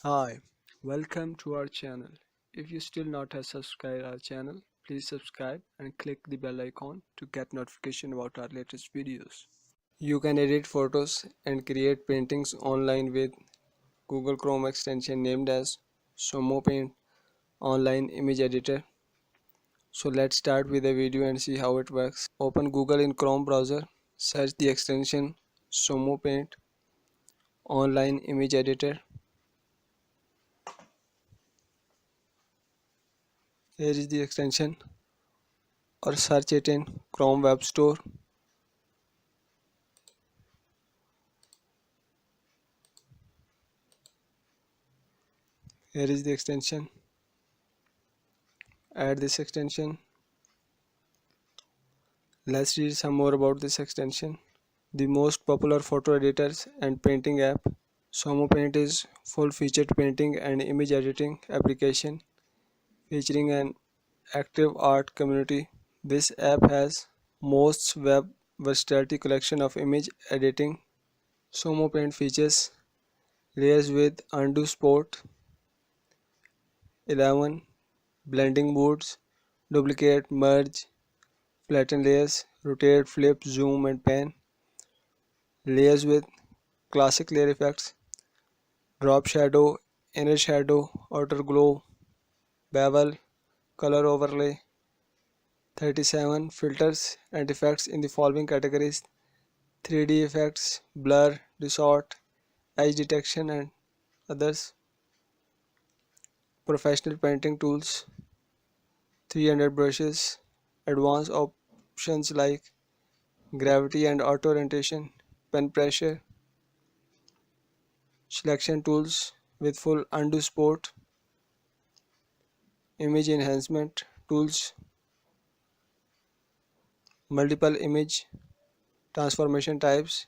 Hi, welcome to our channel. If you still not have subscribed our channel, please subscribe and click the bell icon to get notification about our latest videos. You can edit photos and create paintings online with Google Chrome extension named as Sumo Paint online image editor. So let's start with the video and see how it works. Open Google in Chrome browser, search the extension Sumo Paint online image editor. Here is the extension, or search it in Chrome Web Store. Here is the extension. Add this extension. Let's read some more about this extension. The most popular photo editors and painting app, Sumo Paint is full-featured painting and image editing application featuring an active art community. This app has most web versatility collection of image editing. Sumo Paint features layers with undo spot, 11 blending modes, duplicate, merge, flatten layers, rotate, flip, zoom and pan, layers with classic layer effects, drop shadow, inner shadow, outer glow, bevel, color overlay, 37 filters and effects in the following categories: 3D effects, blur, distort, edge detection and others. Professional painting tools, 300 brushes, advanced options like gravity and auto orientation, pen pressure, selection tools with full undo spot, image enhancement tools, multiple image transformation types,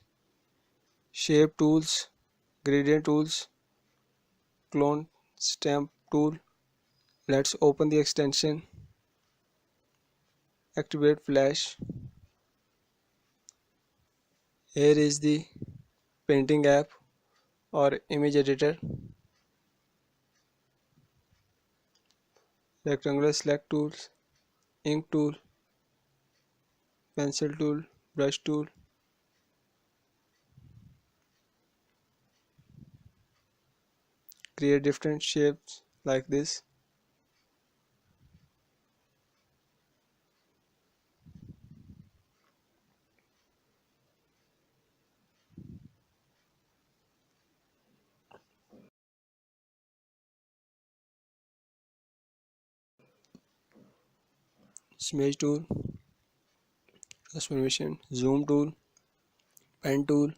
shape tools, gradient tools, clone stamp tool. Let's open the extension, activate flash. Here is the painting app or image editor. Rectangular select tools, ink tool, pencil tool, brush tool. Create different shapes like this. Smudge tool, transformation, zoom tool, pen tool,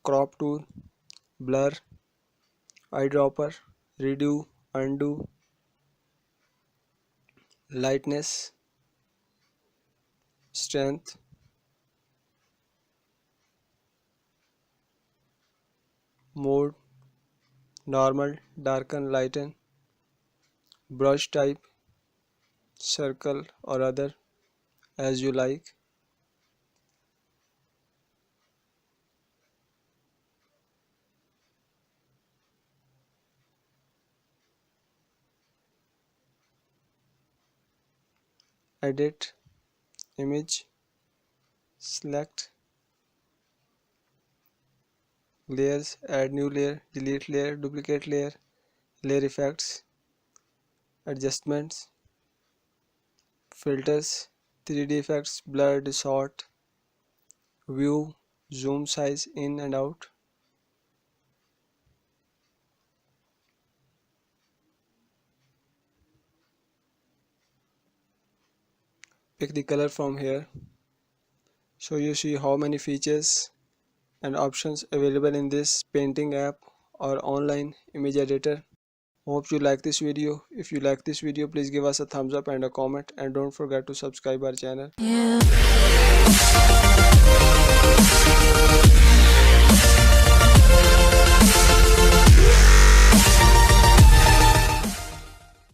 crop tool, blur, eyedropper, redo, undo, lightness, strength, mode, normal, darken, lighten, brush type, circle or other as you like. Edit image, select layers, add new layer, delete layer, duplicate layer, layer effects, adjustments, filters, 3D effects, blur, distort, view, zoom size in and out. Pick the color from here. So you see how many features and options available in this painting app or online image editor. Hope you like this video. If you like this video, please give us a thumbs up and a comment, and don't forget to subscribe our channel.